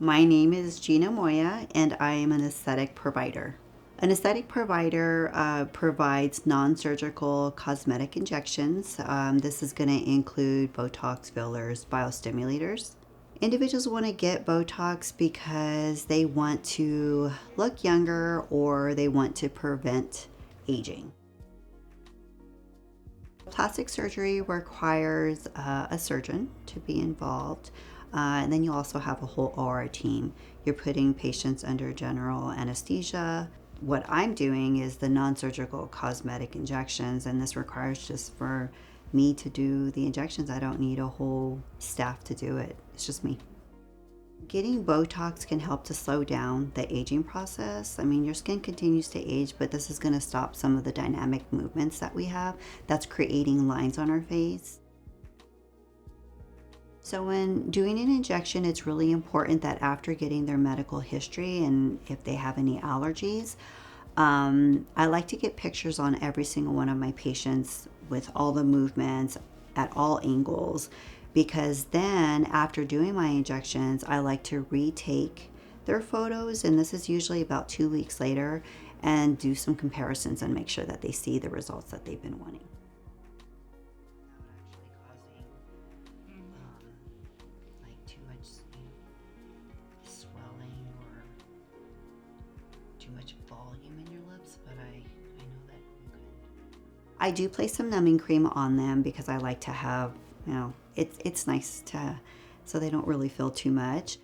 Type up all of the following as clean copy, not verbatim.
My name is Gina Moya, and I am an aesthetic provider. An aesthetic provider provides non surgical cosmetic injections. This is going to include Botox, fillers, biostimulators. Individuals want to get Botox because they want to look younger or they want to prevent aging. Plastic surgery requires a surgeon to be involved, and then you also have a whole OR team. You're putting patients under general anesthesia. What I'm doing is the non surgical cosmetic injections, and this requires just for me to do the injections. I don't need a whole staff to do it, it's just me. Getting Botox can help to slow down the aging process. I mean, your skin continues to age, but this is going to stop some of the dynamic movements that we have that's creating lines on our face. So, when doing an injection, it's really important that after getting their medical history and if they have any allergies, I like to get pictures on every single one of my patients with all the movements at all angles because then after doing my injections, I like to retake their photos, and this is usually about 2 weeks later, and do some comparisons and make sure that they see the results that they've been wanting. Without actually causing like too much swelling or too much volume in your lips, but I know that you could. I do place some numbing cream on them because I like to have, it's nice to, so they don't really feel too much.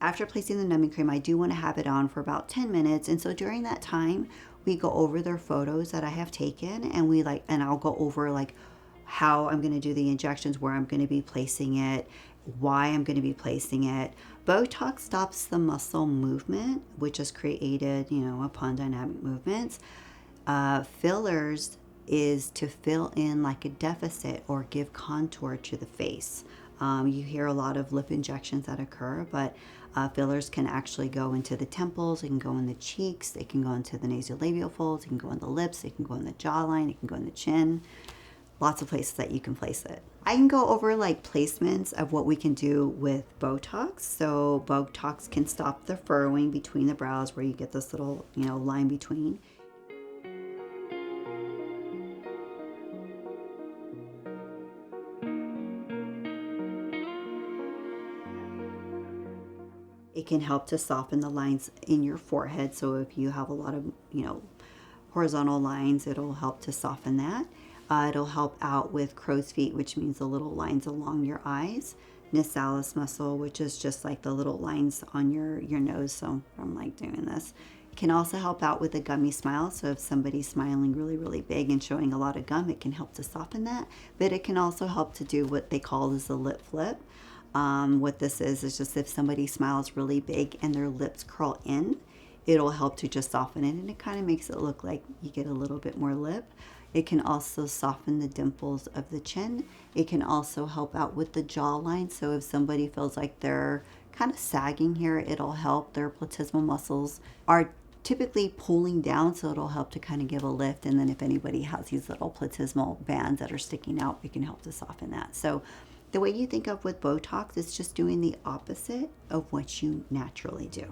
After placing the numbing cream, I do want to have it on for about 10 minutes. And so during that time, we go over their photos that I have taken and and I'll go over like how I'm going to do the injections, where I'm going to be placing it, why I'm going to be placing it. Botox stops the muscle movement, which is created, upon dynamic movements. Fillers is to fill in like a deficit or give contour to the face. You hear a lot of lip injections that occur, but fillers can actually go into the temples, it can go in the cheeks, it can go into the nasolabial folds, it can go in the lips, it can go in the jawline, it can go in the chin. Lots of places that you can place it. I can go over like placements of what we can do with Botox. So Botox can stop the furrowing between the brows where you get this little, line between. It can help to soften the lines in your forehead. So if you have a lot of, horizontal lines, it'll help to soften that. It'll help out with crow's feet, which means the little lines along your eyes. Nasalis muscle, which is just like the little lines on your nose. So I'm like doing this. It can also help out with a gummy smile. So if somebody's smiling really, really big and showing a lot of gum, it can help to soften that. But it can also help to do what they call is the lip flip. What this is just if somebody smiles really big and their lips curl in, it'll help to just soften it, and it kind of makes it look like you get a little bit more lip. It can also soften the dimples of the chin. It can also help out with the jawline. So if somebody feels like they're kind of sagging here, it'll help. Their platysmal muscles are typically pulling down, so it'll help to kind of give a lift. And then if anybody has these little platysmal bands that are sticking out, it can help to soften that. So the way you think of with Botox is just doing the opposite of what you naturally do.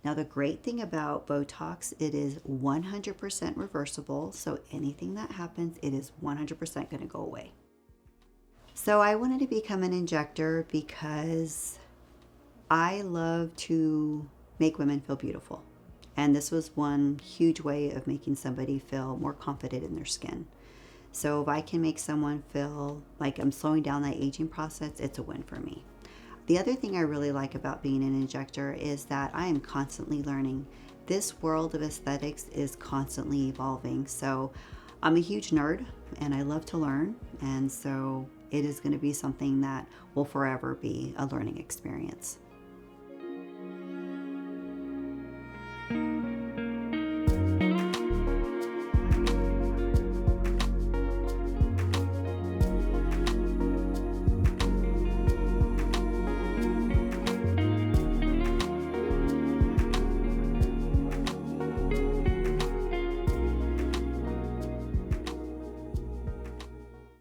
Now, the great thing about Botox, it is 100% reversible. So anything that happens, it is 100% going to go away. So I wanted to become an injector because I love to make women feel beautiful. And this was one huge way of making somebody feel more confident in their skin. So if I can make someone feel like I'm slowing down that aging process, it's a win for me. The other thing I really like about being an injector is that I am constantly learning. This world of aesthetics is constantly evolving. So I'm a huge nerd and I love to learn. And so it is going to be something that will forever be a learning experience.